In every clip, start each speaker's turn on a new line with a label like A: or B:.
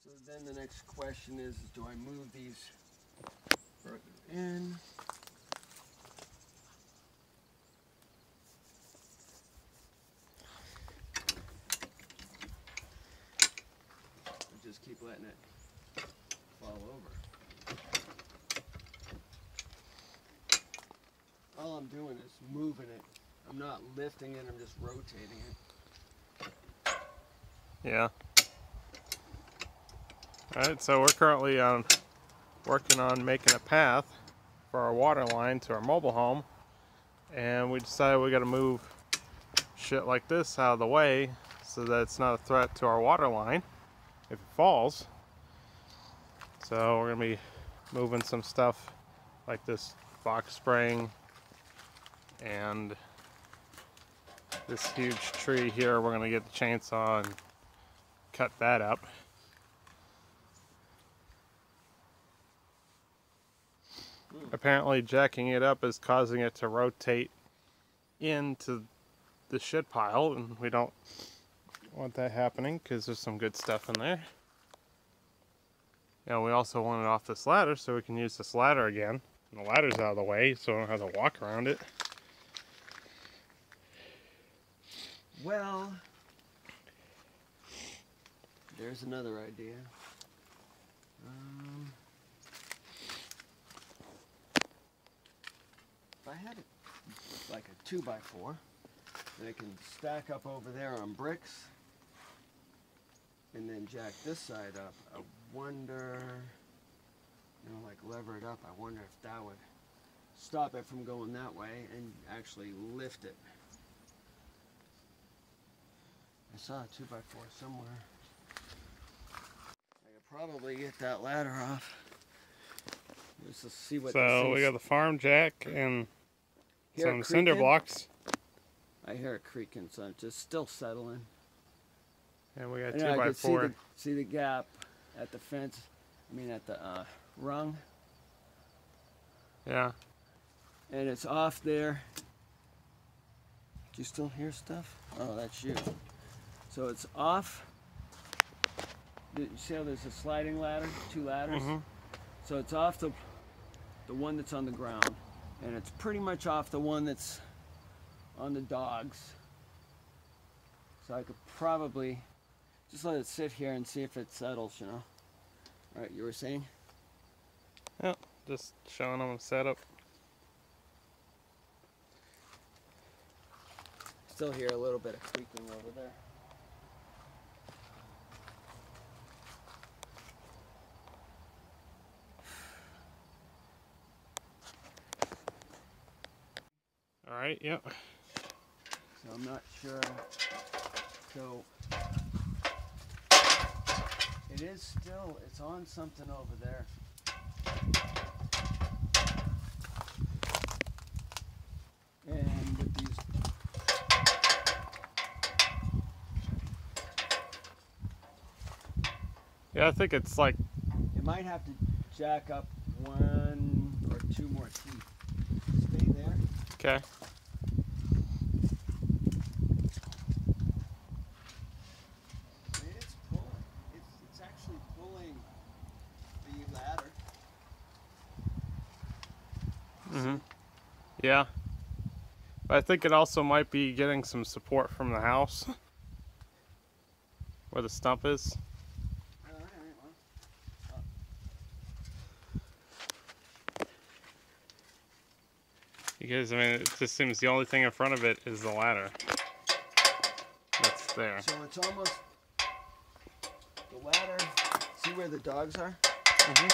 A: So then the next question is do I move these further in? Or just keep letting it fall over? All I'm doing is moving it. I'm not lifting it, I'm just rotating it.
B: Yeah. Alright, so we're currently working on making a path for our water line to our mobile home, and we decided we got to move shit like this out of the way so that it's not a threat to our water line if it falls. So we're going to be moving some stuff like this box spring and this huge tree here. We're going to get the chainsaw and cut that up. Apparently jacking it up is causing it to rotate into the shit pile, and we don't want that happening because there's some good stuff in there. And we also want it off this ladder so we can use this ladder again. And the ladder's out of the way so we don't have to walk around it.
A: Well, there's another idea. If I had it like a 2x4 that I can stack up over there on bricks and then jack this side up, I wonder, you know, like lever it up, I wonder if that would stop it from going that way and actually lift it. I saw a 2x4 somewhere. I could probably get that ladder off. Just to see what.
B: So we got the farm jack and some cinder blocks.
A: I hear it creaking, so I'm just still settling.
B: And we got
A: and
B: 2x4.
A: See the gap at the fence. I mean at the rung.
B: Yeah.
A: And it's off there. Do you still hear stuff? Oh, that's you. So it's off. You see how there's a sliding ladder, 2 ladders?
B: Mm-hmm.
A: So it's off the one that's on the ground, and it's pretty much off the one that's on the dogs. So I could probably just let it sit here and see if it settles, you know. All right, you were saying?
B: Yeah, just showing them a setup.
A: Still hear a little bit of creaking over there.
B: All right, yep.
A: So I'm not sure. So it is still, it's on something over there. And with these,
B: Yeah, I think it's like,
A: it might have to jack up 1 or 2 more feet. Stay there.
B: okay.
A: It's pulling. It's actually pulling the ladder.
B: Mm-hmm. Yeah. But I think it also might be getting some support from the house where the stump is. Because, I mean, it just seems the only thing in front of it is the ladder. That's there.
A: So it's almost, the ladder, see where the dogs are?
B: Mm-hmm.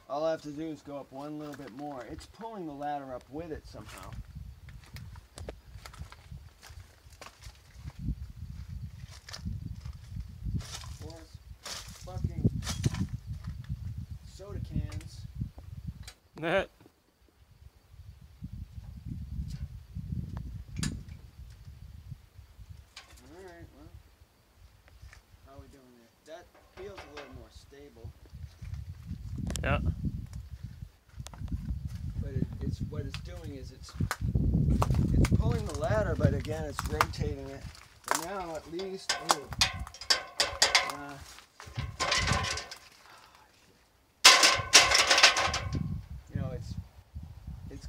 A: All I have to do is go up 1 little bit more. It's pulling the ladder up with it somehow. Or fucking soda cans.
B: That.
A: Alright, well, how are we doing there? That feels a little more stable.
B: Yeah.
A: But it's what it's doing is it's pulling the ladder, but again it's rotating it. But now at least,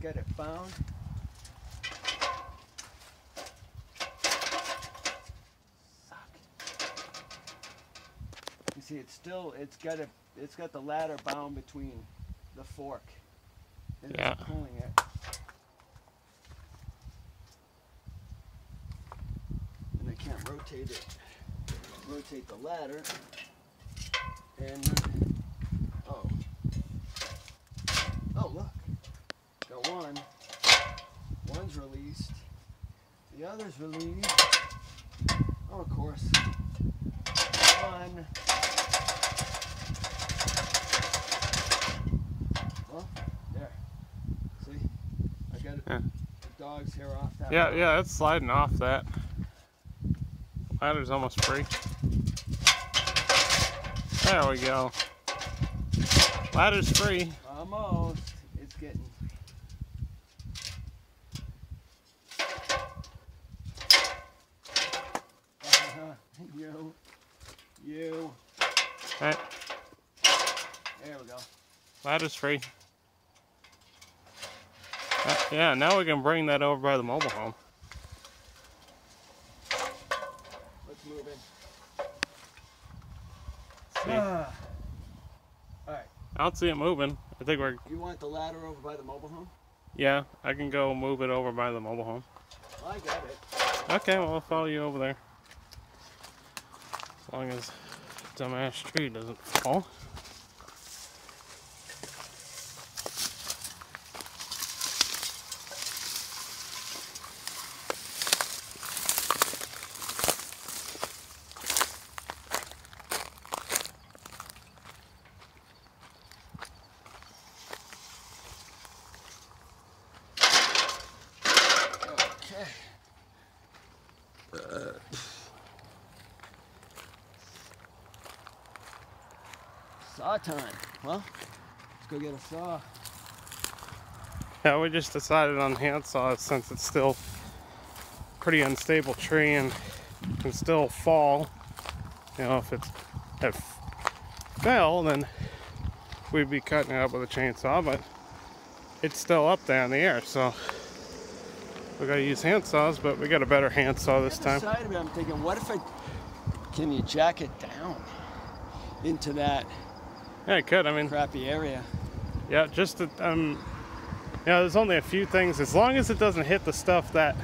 A: get it found. You see, it's got the ladder bound between the fork, and
B: Yeah.
A: it's pulling it. And I can't rotate it. Rotate the ladder, and oh look, got one. One's released. The other's released. Oh, of course. One. Well, there. See? I got it.
B: Yeah.
A: The dog's hair off that.
B: Yeah,
A: one.
B: yeah, it's sliding off that. Ladder's almost free. There we go. Ladder's free.
A: Almost. It's getting. You.
B: Right.
A: There we go.
B: Ladder's free. Yeah, now we can bring that over by the mobile home.
A: Let's move in.
B: See?
A: Alright.
B: I don't see it moving. I think we're...
A: You want the ladder over by the mobile home?
B: Yeah, I can go move it over by the mobile home.
A: Well, I got it.
B: Okay, well, I'll follow you over there. As long as dumbass tree doesn't fall.
A: Saw time. Well, let's go get a saw.
B: Yeah, we just decided on hand saws since it's still pretty unstable tree and can still fall. You know, if it fell, then we'd be cutting it up with a chainsaw, but it's still up there in the air, so we gotta use hand saws, but we got a better hand saw this time.
A: Side of it, I'm thinking, what if can you jack it down into that
B: Yeah, it could. I mean,
A: crappy area?
B: yeah, just to, you know, there's only a few things. As long as it doesn't hit the stuff that,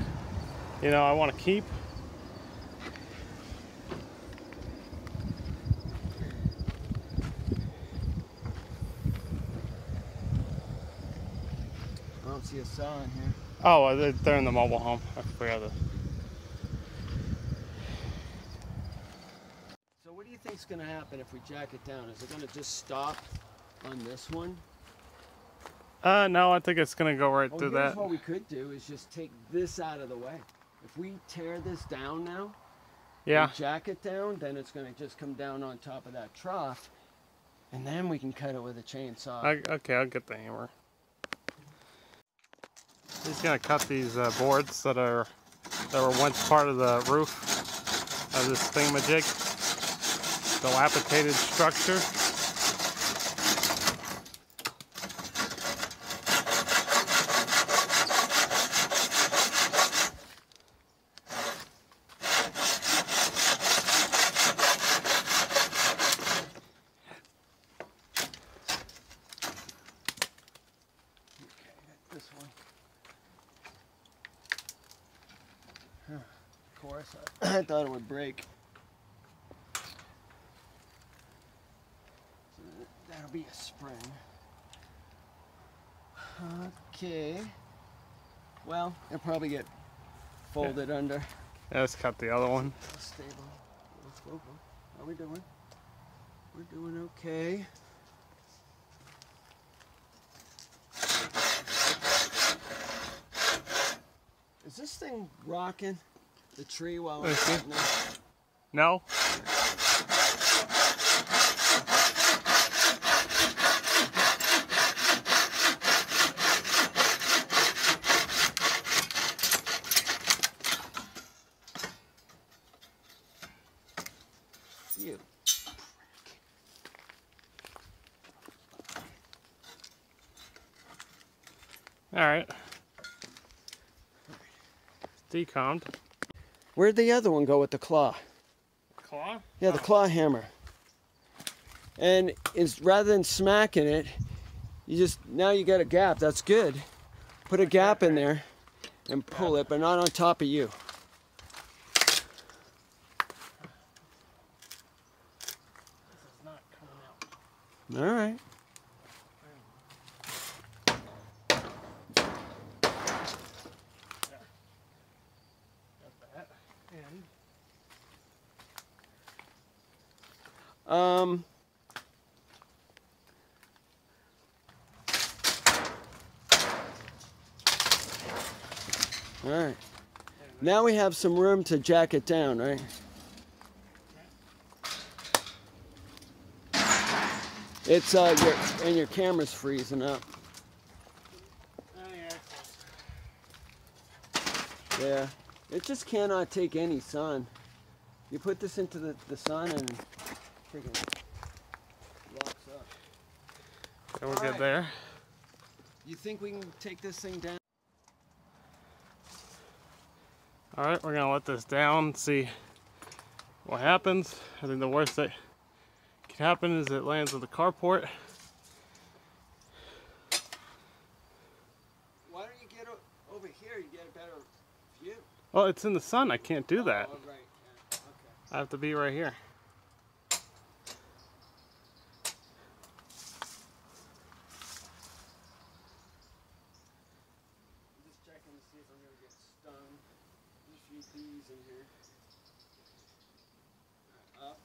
B: you know, I want to keep.
A: I don't see a saw in here.
B: Oh, they're in the mobile home. I forgot to.
A: So what do you think's going to happen if we jack it down? Is it going to just stop on this one?
B: No, I think it's gonna go right through
A: Here's
B: that.
A: what we could do is just take this out of the way. If we tear this down now,
B: Yeah.
A: and jack it down, then it's going to just come down on top of that trough, and then we can cut it with a chainsaw.
B: Okay, I'll get the hammer. He's gonna cut these boards that were once part of the roof of this thingamajig, dilapidated structure.
A: This one. Of course, I thought it would break. So that'll be a spring. Okay. Well, it'll probably get folded under.
B: Yeah, let's cut the other one.
A: Stable. Whoa. How are we doing? We're doing okay. Is this thing rocking the tree while I'm cutting it?
B: No?
A: You.
B: Alright. Decommed.
A: Where'd the other one go with the claw?
B: Claw?
A: Yeah, the claw hammer. And it's rather than smacking it, you just, now you got a gap. That's good. Put a gap in there and pull it, but not on top of you.
B: This is not coming out.
A: All right.
B: Got that. And
A: all right. Now we have some room to jack it down, right? It's your camera's freezing up.
B: oh yeah.
A: Yeah. It just cannot take any sun. You put this into the sun and freaking locks up.
B: So we're good there.
A: You think we can take this thing down?
B: Alright, we're gonna let this down, see what happens. I think the worst that can happen is it lands on the carport.
A: Why don't you get over here? You get a better view.
B: Well, it's in the sun, I can't do that.
A: Oh, right. Yeah. Okay.
B: I have to be right here.
A: Just checking to see if I'm gonna get stung. There's a few bees in here. Up.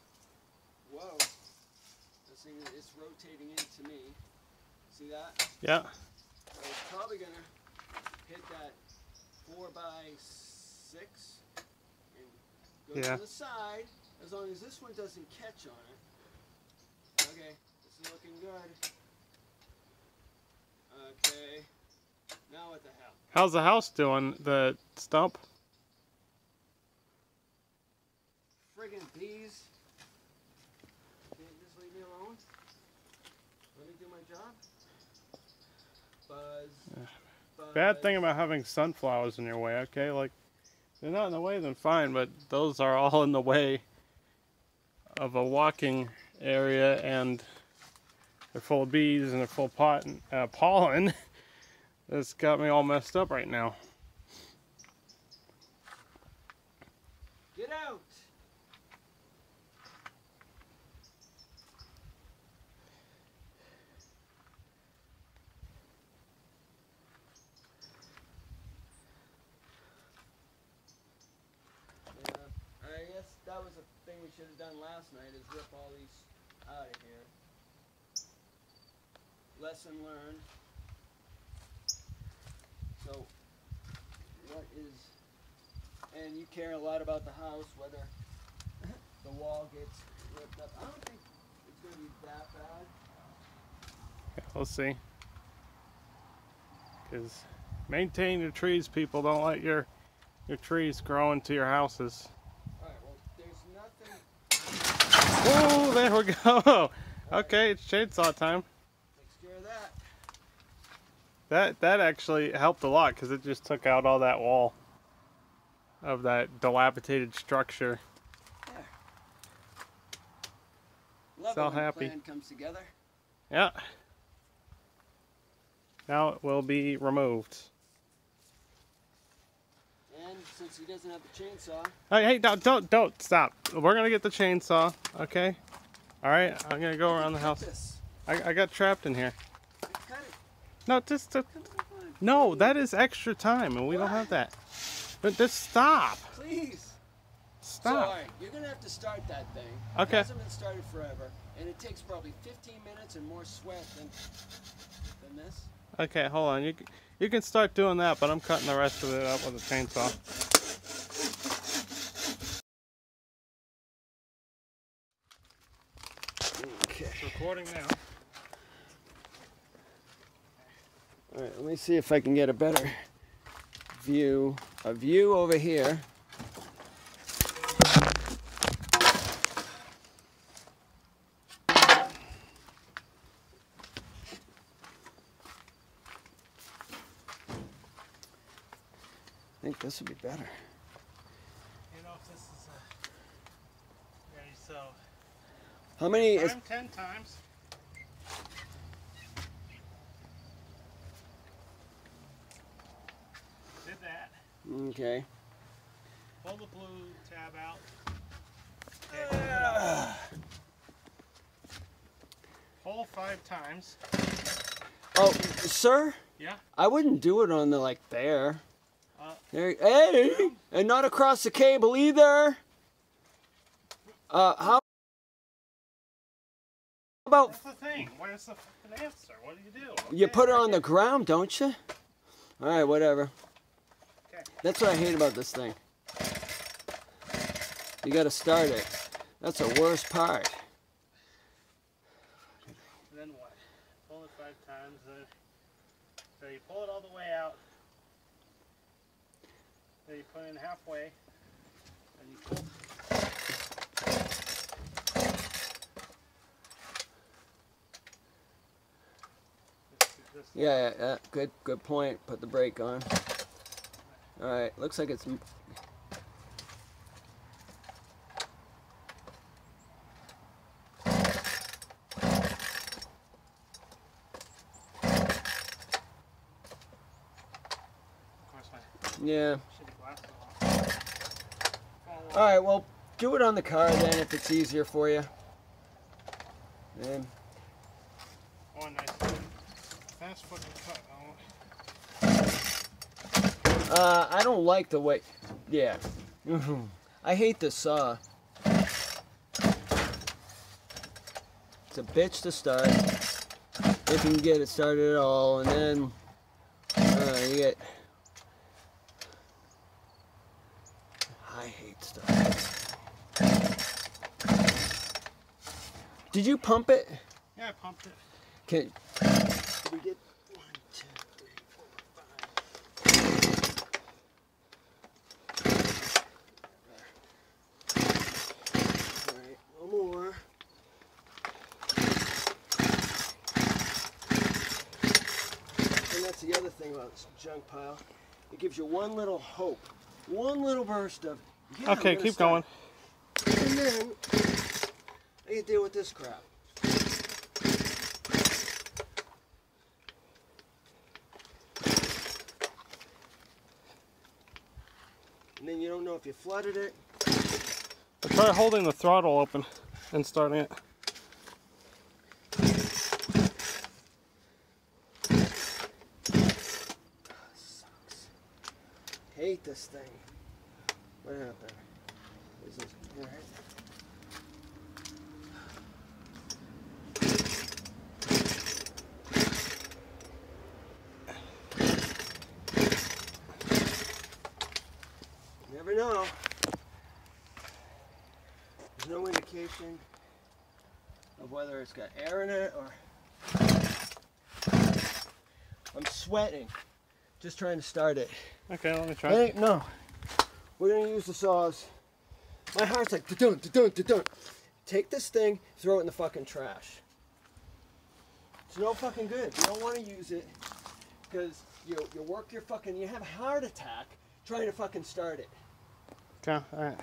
A: Whoa. This thing it's rotating into me. See that?
B: Yeah.
A: So it's probably gonna hit that 4x6 and go
B: Yeah.
A: to the side. As long as this one doesn't catch on it. Okay, this is looking good. Okay. Now what the hell?
B: How's the house doing? The stump?
A: Friggin' bees. Can't you just leave me alone? Let me do my job. Buzz. Buzz.
B: Bad thing about having sunflowers in your way, okay? Like, they're not in the way, then fine, but those are all in the way of a walking area, and they're full of bees and they're full of pollen. That's got me all messed up right now.
A: Get out! Yeah, I guess that was a thing we should have done last night, is rip all these out of here. Lesson learned. So, what is, and you care a lot about the house, whether the wall gets ripped up. I don't think it's going to be that bad.
B: Yeah, we'll see. Because maintain your trees, people. Don't let your trees grow into your houses.
A: Alright, well, there's nothing.
B: Oh, there we go. Okay, it's chainsaw time.
A: Takes care of that.
B: That actually helped a lot because it just took out all that wall of that dilapidated structure.
A: Yeah. Love
B: It's all
A: it when
B: happy.
A: a plan comes together.
B: Yeah. Now it will be removed.
A: And since he doesn't have the chainsaw,
B: Hey, don't stop. We're gonna get the chainsaw, okay? All right, I'm gonna go around the house.
A: this.
B: I got trapped in here.
A: Cut it.
B: No, just
A: Come on.
B: no. That is extra time, and we don't have that. But just stop.
A: Please. So,
B: Stop.
A: alright, you're going to have to start that thing.
B: Okay.
A: It hasn't been started forever, and it takes probably 15 minutes and more sweat than this.
B: Okay, hold on. You can start doing that, but I'm cutting the rest of it up with a chainsaw.
A: Okay.
B: It's recording now.
A: Alright, let me see if I can get a better view. A view over here. think this would be better.
B: You know, if this is ready, so.
A: How many is...
B: 10 times. Did that.
A: Okay.
B: Pull the blue tab out. Okay, pull 5 times.
A: Oh, sir?
B: Yeah?
A: I wouldn't do it on the, like, there. There. Hey!
B: Yeah.
A: And not across the cable either. How about...
B: That's the thing. Where's the fucking answer? What do you do?
A: You
B: Okay,
A: put it
B: right
A: on the
B: here.
A: ground, don't you? Alright, whatever.
B: Okay.
A: That's what I hate about this thing. You gotta start it. That's the worst part.
B: Then what? Pull it 5 times. So you pull it all the way out. Then you put it in halfway. And you pull.
A: Yeah, good point. Put the brake on. Alright, looks like it's... Yeah. Alright, well, do it on the car then if it's easier for you. And
B: Oh, nice. Fast fucking cut.
A: I don't like the way... Yeah. I hate the saw. It's a bitch to start. If you can get it started at all, and then you get... I hate stuff. Did you pump it?
B: Yeah, I pumped it.
A: Can we get 1, 2, 3, 4, 5. Alright, one more. And that's the other thing about this junk pile. It gives you one little hope. One little burst of, yeah,
B: Okay, keep going.
A: And then, I can deal with this crap. And then you don't know if you flooded it.
B: Try holding the throttle open and starting it.
A: Sucks. Hate this thing. What happened? Is this all right? Never know. There's no indication of whether it's got air in it or... I'm sweating. Just trying to start it.
B: Okay, let me try.
A: Hey, no. We're gonna use the saws. My heart's like, da-dun, da-dun, da-dun. Take this thing, throw it in the fucking trash. It's no fucking good. You don't want to use it because you work your fucking, you have a heart attack trying to fucking start it.
B: Okay, alright.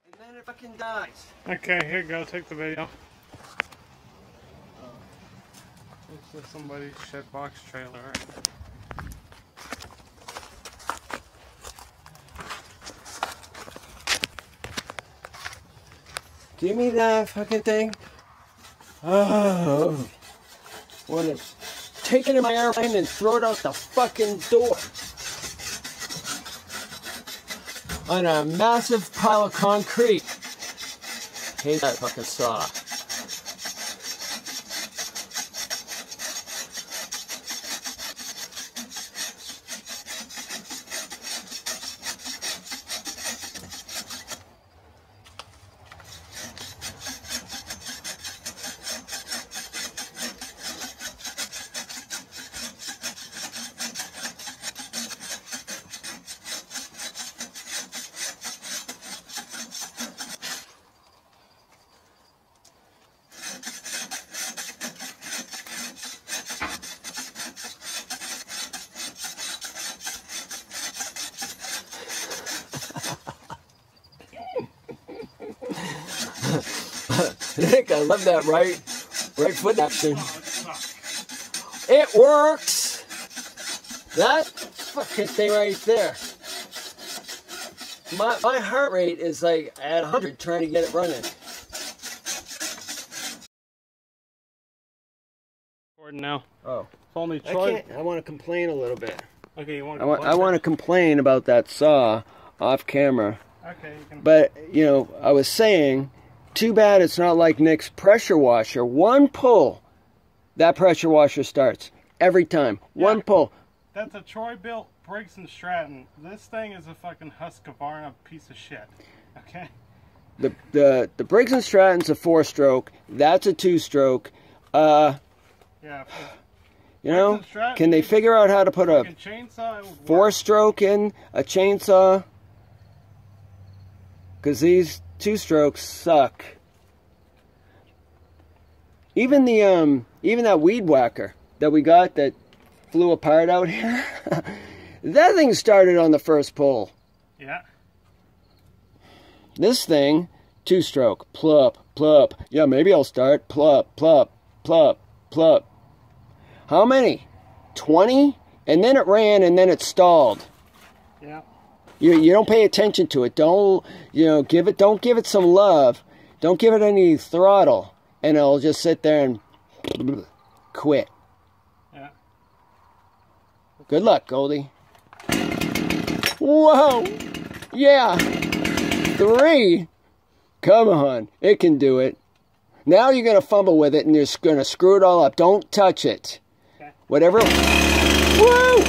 A: And then it fucking dies.
B: Okay, here you go, take the video. This is somebody's shitbox trailer.
A: Give me that fucking thing. Oh. Want to take it in my airplane and throw it out the fucking door. On a massive pile of concrete. Hate that fucking saw. Nick, I love that right foot action. It works. That fucking thing right there. My heart rate is like at 100 trying to get it running.
B: Now.
A: Oh.
B: If only Troy.
A: I want to complain a little bit.
B: Okay, you want to
A: I want to complain about that saw off camera.
B: Okay, you can.
A: But, you know, I was saying, too bad it's not like Nick's pressure washer. One pull, that pressure washer starts. Every time. Yeah. One pull.
B: That's a Troy built Briggs & Stratton. This thing is a fucking Husqvarna piece of shit. Okay?
A: The Briggs & Stratton's a 4-stroke. That's a 2-stroke.
B: Yeah.
A: You know, can they figure out how to put a 4-stroke in a chainsaw? Because these 2-strokes suck. Even the even that weed whacker that we got that flew apart out here, that thing started on the first pull.
B: Yeah.
A: This thing, 2-stroke, plup, plup. Yeah, maybe I'll start plup, plup, plup, plup. How many? 20? And then it ran and then it stalled.
B: Yeah.
A: You don't pay attention to it. Don't, you know, don't give it some love. Don't give it any throttle. And it'll just sit there and quit.
B: Yeah.
A: Good luck, Goldie. Whoa! Yeah! 3! Come on. It can do it. Now you're going to fumble with it and you're going to screw it all up. Don't touch it. Okay. Whatever. Woo!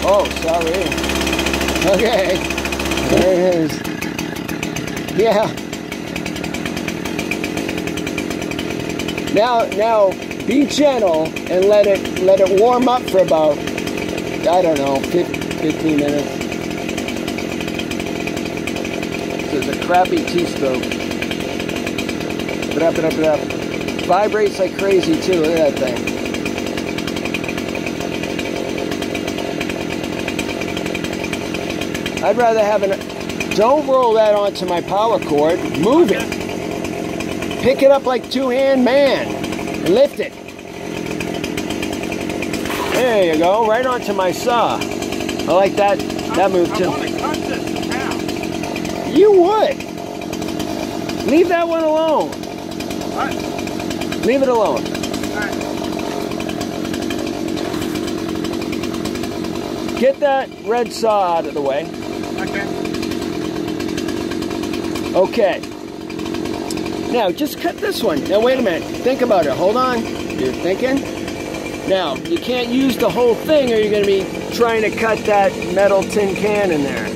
A: Oh, sorry. Okay. There it is. Yeah. Now be gentle and let it warm up for about, I don't know, 15 minutes. This is a crappy T-stroke. Vibrates like crazy too. Look at that thing. I'd rather have don't roll that onto my power cord. Move it. Pick it up like two-hand man and lift it. There you go. Right onto my saw. I like that move too.
B: I want to cut this in half.
A: You would. Leave that one alone.
B: What?
A: Leave it alone.
B: Alright.
A: Get that red saw out of the way.
B: Okay.
A: Okay. Now, just cut this one. Now, wait a minute. Think about it. Hold on. You're thinking? Now, you can't use the whole thing or you're going to be trying to cut that metal tin can in there.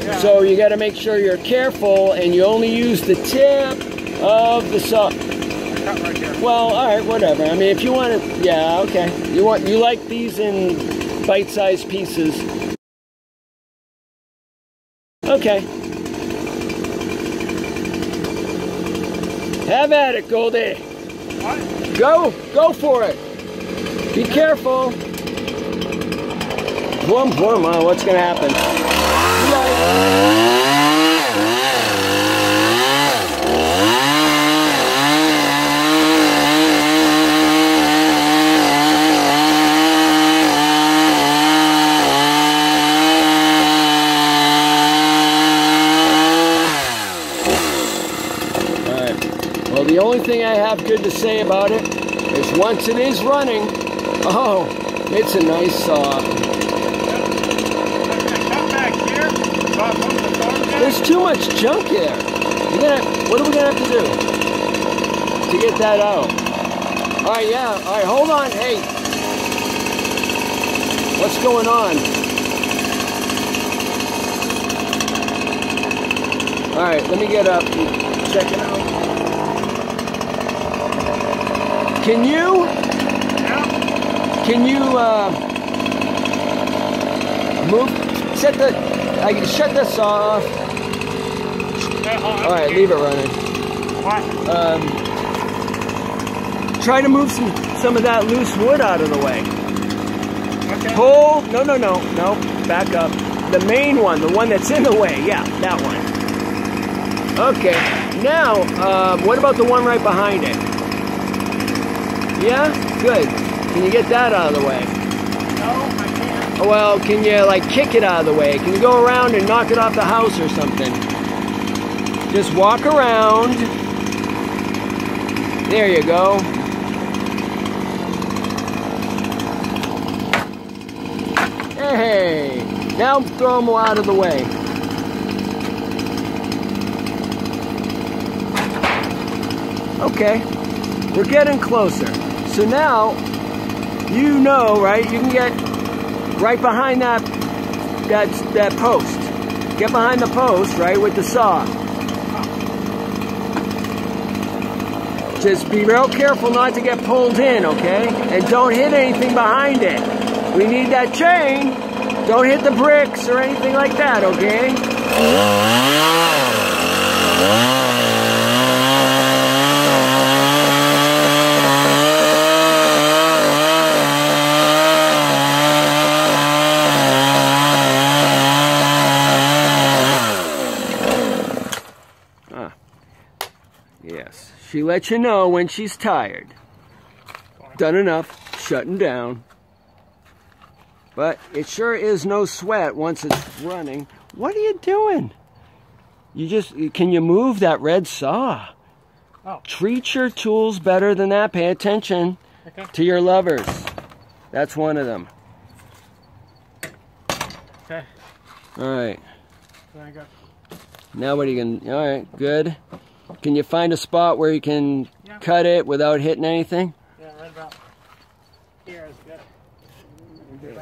A: Yeah. So you got to make sure you're careful and you only use the tip of the saw.
B: Cut right here.
A: Well, all right, whatever. I mean, if you want to, yeah, okay. You like these in bite-sized pieces. Okay. Have at it, Goldie.
B: What?
A: Go for it. Be careful. Boom, boom. Oh, what's gonna happen? The only thing I have good to say about it is once it is running, oh, it's a nice saw. There's too much junk here. What are we gonna have to do to get that out? All right, yeah. All right, hold on. Hey, what's going on? All right, let me get up and check it out. Can you I can shut this saw off. All right, leave it running.
B: What?
A: Try to move some of that loose wood out of the way.
B: Okay.
A: Pull, no, back up. The main one, the one that's in the way, yeah, that one. Okay, now, what about the one right behind it? Yeah? Good. Can you get that out of the way?
B: No, I can't.
A: Well, can you, like, kick it out of the way? Can you go around and knock it off the house or something? Just walk around. There you go. Hey! Now throw them out of the way. Okay, we're getting closer. So now, you know, right? You can get right behind that post. Get behind the post, right, with the saw. Just be real careful not to get pulled in, okay? And don't hit anything behind it. We need that chain. Don't hit the bricks or anything like that, okay? Yes, she lets you know when she's tired. Done enough, shutting down. But it sure is no sweat once it's running. What are you doing? Can you move that red saw?
B: Oh.
A: Treat your tools better than that. Pay attention to your lovers. That's one of them.
B: Okay.
A: All right.
B: There you go.
A: Now what are you going to... All right, good. Can you find a spot where you can cut it without hitting anything?
B: Yeah, right about here is good.
A: Okay.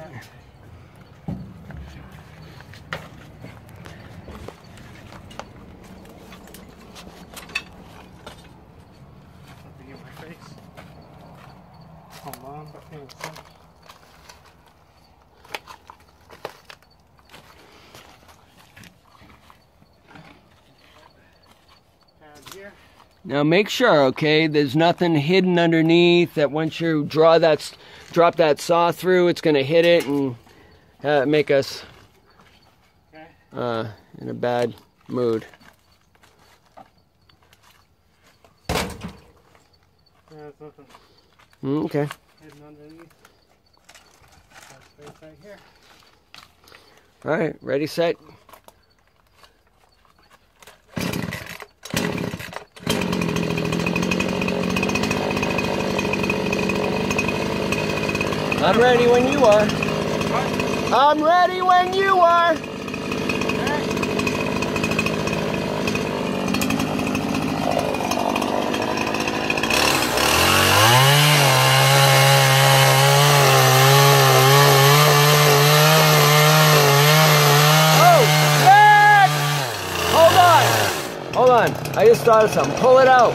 B: Something in my face. Hold on, hang on a second. Here.
A: Now make sure, okay, there's nothing hidden underneath that once you drop that saw through, it's going to hit it and make us in a bad mood.
B: There's nothing
A: Okay.
B: hidden underneath. Space right here.
A: All right, ready, set. I'm ready when you are.
B: What?
A: I'm ready when you are. Oh, heck! Hold on. I just thought of something. Pull it out.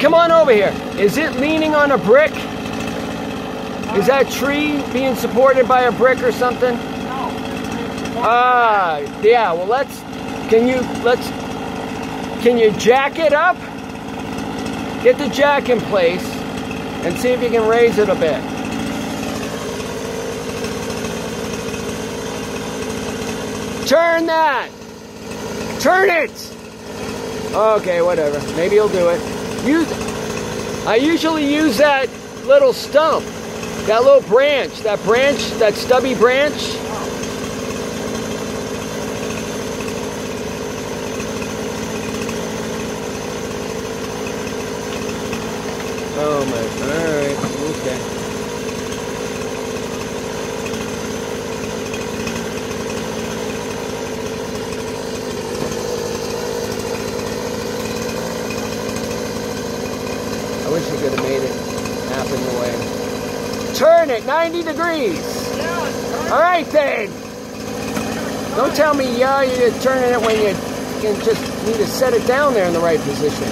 A: Come on over here. Is it leaning on a brick? Is that tree being supported by a brick or something?
B: No.
A: Yeah, well can you jack it up? Get the jack in place and see if you can raise it a bit. Turn that! Turn it! Okay, whatever. Maybe you'll do it. I usually use that little stump, that little branch, that stubby branch. Oh my, alright, okay. I wish you could have made it happen the way. Turn it 90 degrees.
B: Yeah,
A: all right then. Don't tell me, yeah, you're turning it when you can just need to set it down there in the right position.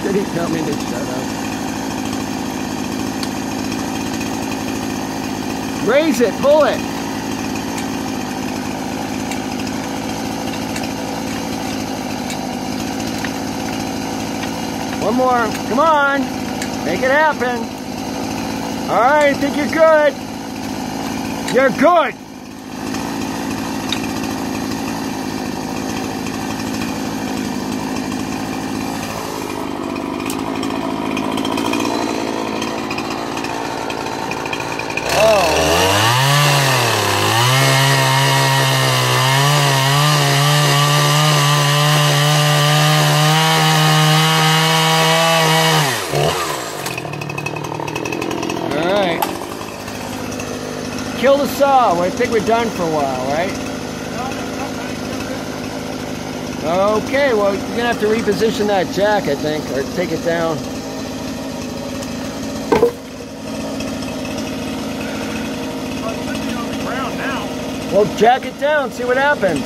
A: Did he tell me to shut up? Raise it, pull it. One more. Come on. Make it happen. All right, I think you're good. You're good. Kill the saw. I think we're done for a while, right? Okay, well, you're gonna have to reposition that jack, I think, or take it down.
B: On the ground now.
A: Well, jack it down, see what happens.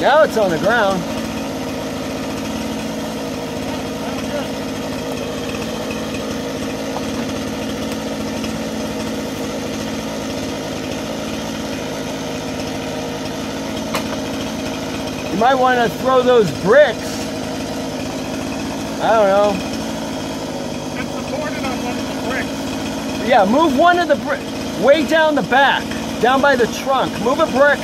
A: Now it's on the ground. You might want to throw those bricks. I don't know.
B: It's supported on one of the bricks.
A: Yeah, move one of the bricks way down the back, down by the trunk. Move a brick.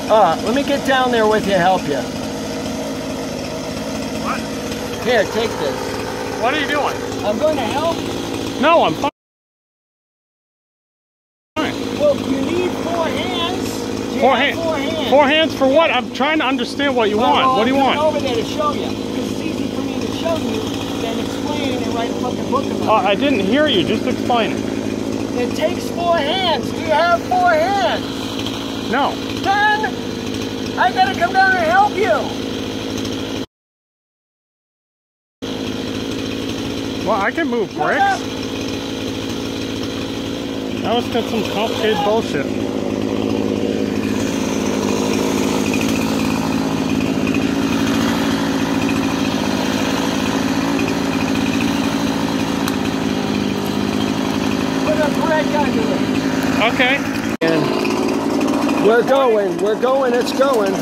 A: Let me get down there with you, help you.
B: What?
A: Here, take this.
B: What are you doing?
A: I'm going to help.
B: No, I'm fine.
A: Well, you need 4 hands.
B: Four hands. 4 hands for what? I'm trying to understand what you want.
A: Well,
B: what do you want?
A: I'm over there to show you. Because it's easy for me to show you than explain and write a fucking book about it.
B: I didn't hear you. Just explain it.
A: It takes 4 hands. Do you have 4 hands?
B: No.
A: Then I gotta come down and help you.
B: Well, I can move bricks. Now it's got some complicated bullshit.
A: Put a brick under it.
B: Okay.
A: We're going, it's going.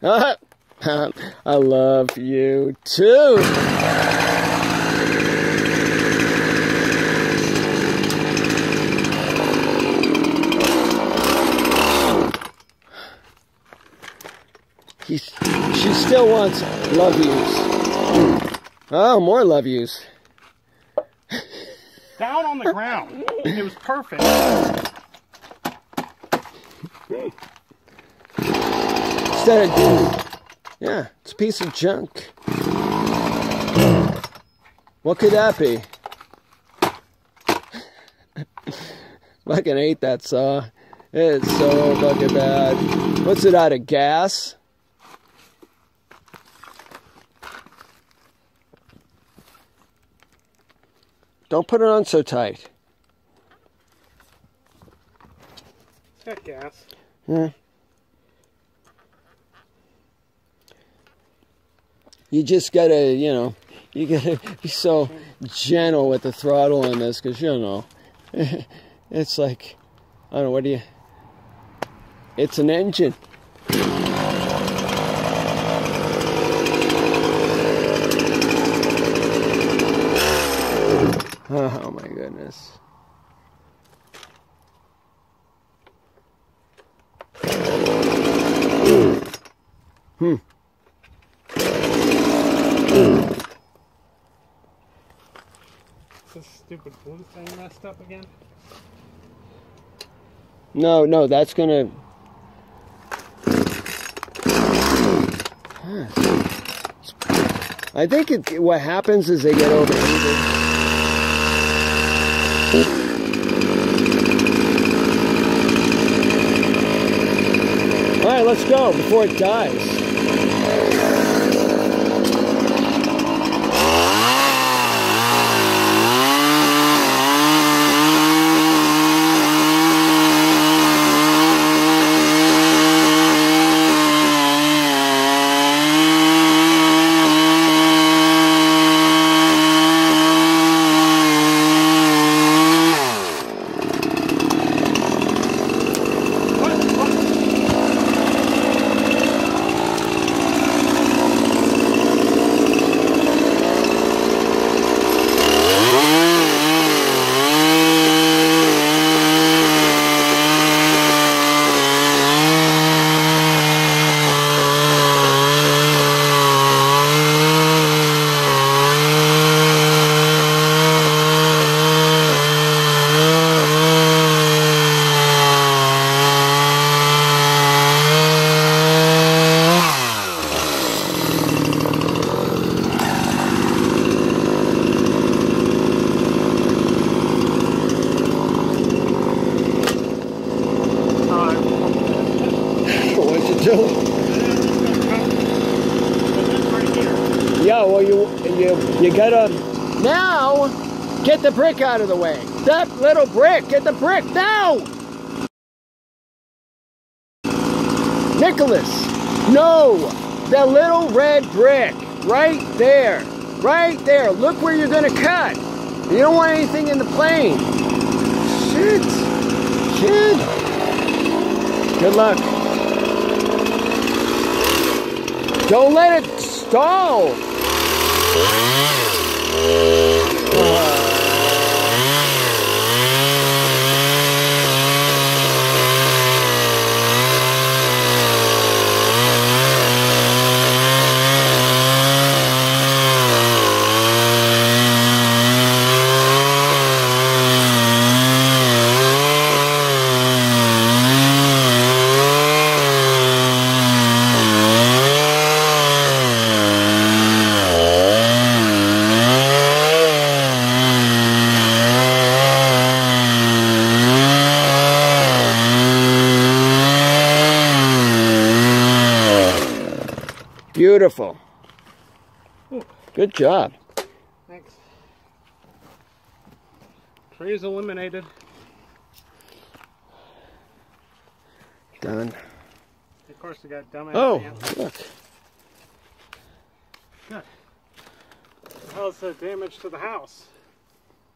A: I love you too. She still wants love yous. Oh, more love yous.
B: Down on the ground. It was perfect.
A: Instead of, yeah, it's a piece of junk. What could that be? Fucking hate that saw. It's so fucking bad. What's it out of gas? Don't put it on so tight.
B: It's got gas.
A: Yeah. You just gotta, you know, you gotta be so gentle with the throttle on this, because, you know, it's like, I don't know, what do you, it's an engine. Oh my goodness.
B: Is this stupid blue thing messed up again?
A: No, that's gonna... I think what happens is they get overheated. All right, let's go before it dies. Yeah, well, you gotta now get the brick out of the way. That little brick, get the brick now. Nicholas, no, the little red brick, right there, right there. Look where you're gonna cut. You don't want anything in the plane. Shit, shit. Good luck. Don't let it stall. Beautiful. Good job.
B: Thanks. Trees eliminated.
A: Done.
B: Of course, we got dumbass.
A: Oh,
B: ants.
A: look.
B: Good. The hell's the damage to the house?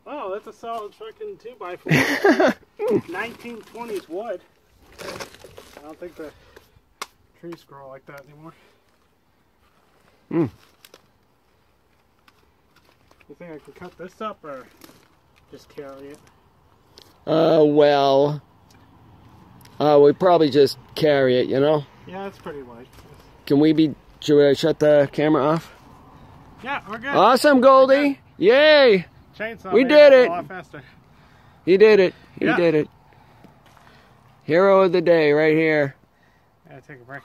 B: Oh, that's a solid fucking 2x4. 1920s wood. I don't think the trees grow like that anymore.
A: Hmm.
B: You think I can cut this up or just carry it?
A: Well, we probably just carry it, you know?
B: Yeah, it's pretty light.
A: Should I shut the camera off?
B: Yeah, we're good.
A: Awesome, Goldie. Yay.
B: Chainsaw
A: We
B: made
A: did it.
B: A lot faster.
A: He did it. He
B: Yeah.
A: did it. Hero of the day right here.
B: Yeah, take a break.